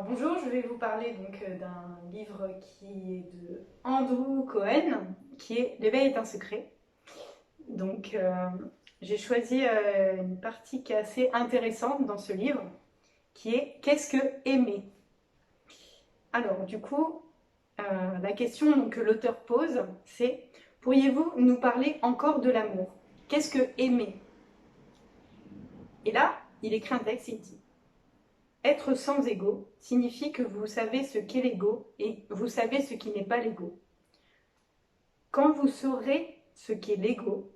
Alors bonjour, je vais vous parler donc d'un livre qui est de Andrew Cohen, qui est L'éveil est un secret. Donc j'ai choisi une partie qui est assez intéressante dans ce livre, qui est qu'est-ce que aimer? Alors du coup, la question que l'auteur pose, c'est pourriez-vous nous parler encore de l'amour? Qu'est-ce que aimer? Et là, il écrit un texte, il dit être sans ego signifie que vous savez ce qu'est l'ego et vous savez ce qui n'est pas l'ego. Quand vous saurez ce qu'est l'ego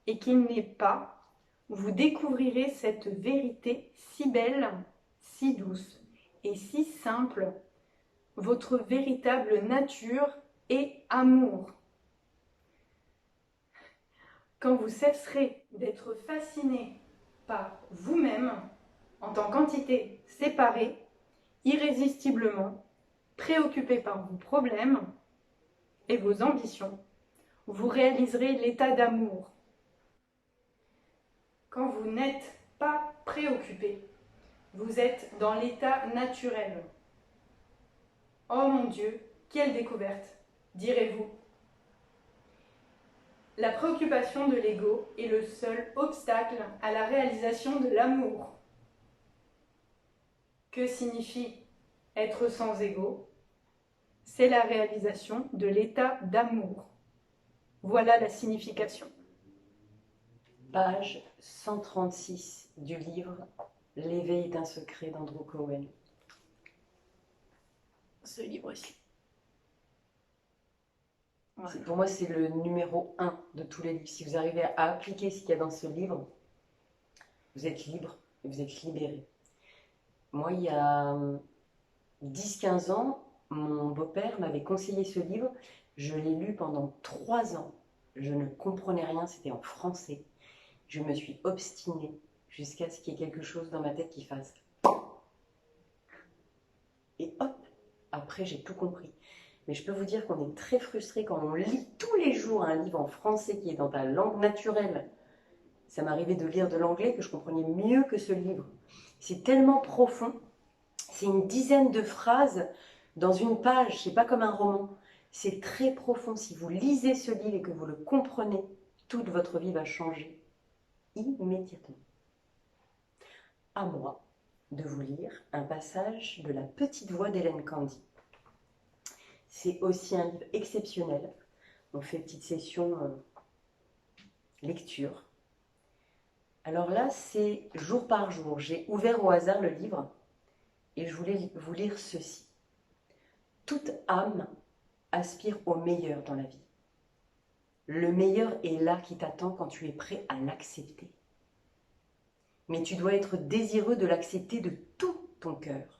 et qu'il n'est pas, vous découvrirez cette vérité si belle, si douce et si simple. Votre véritable nature est amour. Quand vous cesserez d'être fasciné par vous-même en tant qu'entité séparée, irrésistiblement, préoccupé par vos problèmes et vos ambitions, vous réaliserez l'état d'amour. Quand vous n'êtes pas préoccupé, vous êtes dans l'état naturel. Oh mon Dieu, quelle découverte, direz-vous. La préoccupation de l'ego est le seul obstacle à la réalisation de l'amour. Que signifie être sans ego? C'est la réalisation de l'état d'amour. Voilà la signification. Page 136 du livre L'éveil est un secret d'Andrew Cohen. Ce livre-ci. Ouais. Pour moi, c'est le numéro 1 de tous les livres. Si vous arrivez à appliquer ce qu'il y a dans ce livre, vous êtes libre et vous êtes libéré. Moi, il y a 10-15 ans, mon beau-père m'avait conseillé ce livre. Je l'ai lu pendant 3 ans. Je ne comprenais rien, c'était en français. Je me suis obstinée jusqu'à ce qu'il y ait quelque chose dans ma tête qui fasse. Et hop, après j'ai tout compris. Mais je peux vous dire qu'on est très frustré quand on lit tous les jours un livre en français qui est dans ta langue naturelle. Ça m'arrivait de lire de l'anglais que je comprenais mieux que ce livre. C'est tellement profond. C'est une dizaine de phrases dans une page. C'est pas comme un roman. C'est très profond. Si vous lisez ce livre et que vous le comprenez, toute votre vie va changer immédiatement. À moi de vous lire un passage de La Petite Voix d'Hélène Candy. C'est aussi un livre exceptionnel. On fait une petite session lecture. Alors là, c'est jour par jour. J'ai ouvert au hasard le livre et je voulais vous lire ceci. Toute âme aspire au meilleur dans la vie. Le meilleur est là qui t'attend quand tu es prêt à l'accepter. Mais tu dois être désireux de l'accepter de tout ton cœur,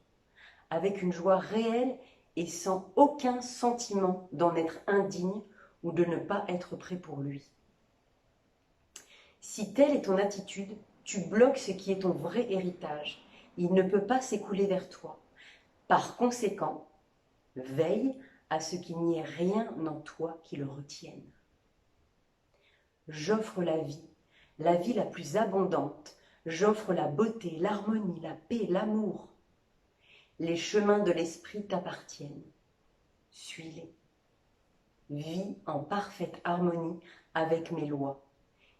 avec une joie réelle et sans aucun sentiment d'en être indigne ou de ne pas être prêt pour lui. Si telle est ton attitude, tu bloques ce qui est ton vrai héritage. Il ne peut pas s'écouler vers toi. Par conséquent, veille à ce qu'il n'y ait rien en toi qui le retienne. J'offre la vie la plus abondante. J'offre la beauté, l'harmonie, la paix, l'amour. Les chemins de l'esprit t'appartiennent. Suis-les. Vis en parfaite harmonie avec mes lois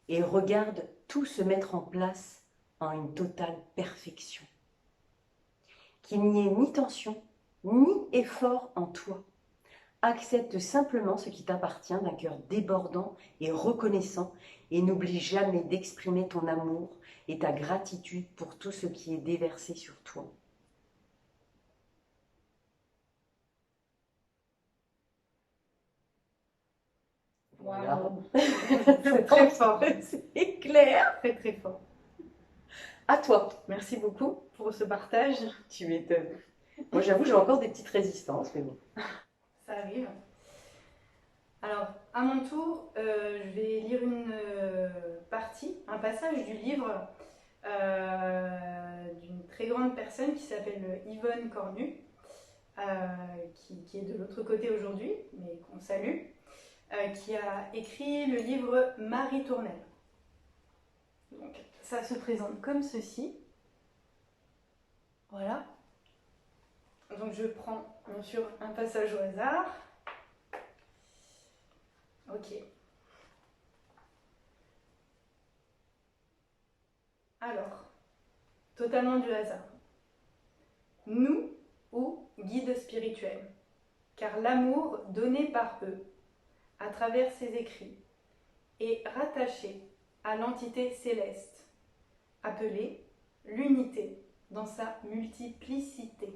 et regarde tout se mettre en place en une totale perfection. Qu'il n'y ait ni tension, ni effort en toi. Accepte simplement ce qui t'appartient d'un cœur débordant et reconnaissant et n'oublie jamais d'exprimer ton amour et ta gratitude pour tout ce qui est déversé sur toi. Voilà. Wow. C'est très fort. C'est clair. Très très fort. À toi. Merci beaucoup pour ce partage. Tu m'étonnes. Moi, j'avoue, j'ai encore des petites résistances, mais bon. Ça arrive. Alors, à mon tour, je vais lire une partie, un passage du livre d'une très grande personne qui s'appelle Yvonne Cornu, qui est de l'autre côté aujourd'hui, mais qu'on salue, qui a écrit le livre Marie Tournelle. Donc, ça se présente comme ceci. Voilà. Donc je prends bien sûr un passage au hasard. Ok. Alors, totalement du hasard. Nous ou guides spirituels, car l'amour donné par eux, à travers ces écrits, est rattaché à l'entité céleste, appelée l'unité dans sa multiplicité.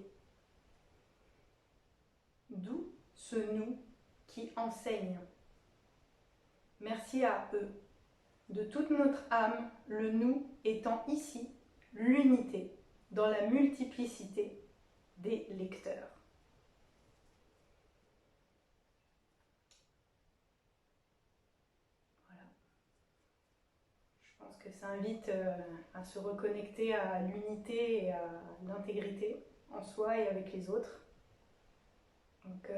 D'où ce nous qui enseigne. Merci à eux. De toute notre âme, le nous étant ici l'unité dans la multiplicité des lecteurs. Voilà. Je pense que ça invite à se reconnecter à l'unité et à l'intégrité en soi et avec les autres. Donc,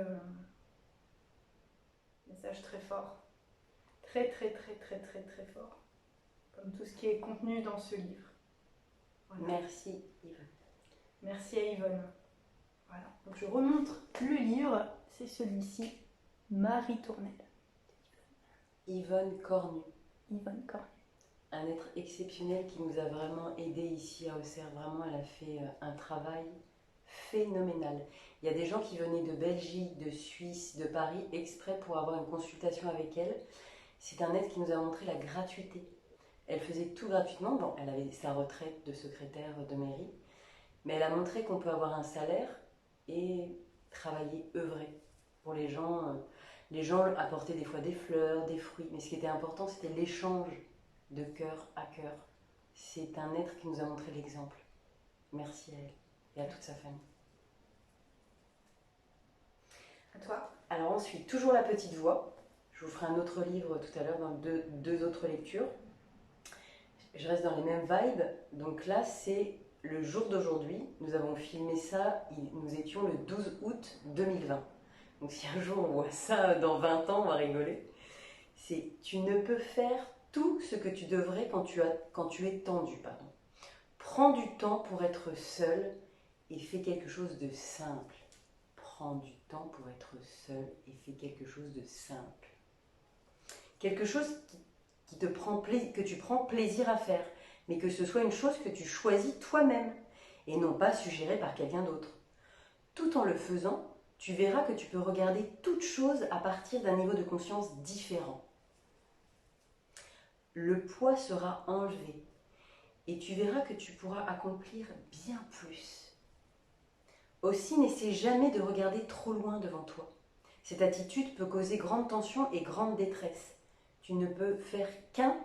message très fort. Très, très, très, très, très, très fort. Comme tout ce qui est contenu dans ce livre. Voilà. Merci Yvonne. Merci à Yvonne. Voilà. Donc je remontre le livre, c'est celui-ci, Marie Tournelle. Yvonne Cornu. Yvonne Cornu. Un être exceptionnel qui nous a vraiment aidés ici à Auxerre. Vraiment, elle a fait un travail phénoménal. Il y a des gens qui venaient de Belgique, de Suisse, de Paris, exprès pour avoir une consultation avec elle. C'est un être qui nous a montré la gratuité. Elle faisait tout gratuitement. Bon, elle avait sa retraite de secrétaire de mairie, mais elle a montré qu'on peut avoir un salaire et travailler, œuvrer pour les gens. Les gens apportaient des fois des fleurs, des fruits, mais ce qui était important, c'était l'échange de cœur à cœur. C'est un être qui nous a montré l'exemple. Merci à elle et à toute sa famille. À toi. Alors ensuite, toujours la petite voix. Je vous ferai un autre livre tout à l'heure dans deux autres lectures. Je reste dans les mêmes vibes. Donc là, c'est le jour d'aujourd'hui. Nous avons filmé ça, nous étions le 12 août 2020. Donc si un jour on voit ça dans 20 ans, on va rigoler. C'est « Tu ne peux faire tout ce que tu devrais quand tu es tendu. » Prends du temps pour être seul et fais quelque chose de simple. Prends du temps pour être seul et fais quelque chose de simple. Quelque chose que tu prends plaisir à faire, mais que ce soit une chose que tu choisis toi-même et non pas suggérée par quelqu'un d'autre. Tout en le faisant, tu verras que tu peux regarder toute chose à partir d'un niveau de conscience différent. Le poids sera enlevé et tu verras que tu pourras accomplir bien plus. Aussi, n'essaie jamais de regarder trop loin devant toi. Cette attitude peut causer grande tension et grande détresse. Tu ne peux faire qu'un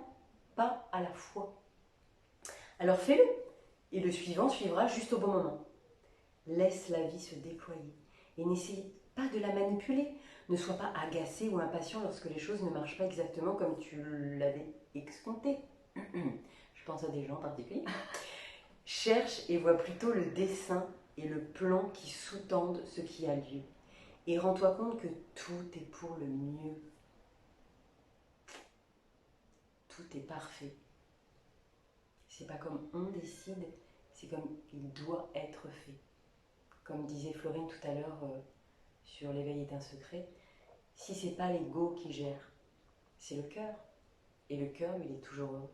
pas à la fois. Alors fais-le et le suivant suivra juste au bon moment. Laisse la vie se déployer et n'essaie pas de la manipuler. Ne sois pas agacé ou impatient lorsque les choses ne marchent pas exactement comme tu l'avais escompté. Je pense à des gens en particulier. Cherche et vois plutôt le dessin et le plan qui sous-tendent ce qui a lieu. Et rends-toi compte que tout est pour le mieux. Tout est parfait. C'est pas comme on décide, c'est comme il doit être fait. Comme disait Florine tout à l'heure sur l'éveil est un secret, si c'est pas l'ego qui gère, c'est le cœur. Et le cœur, il est toujours heureux.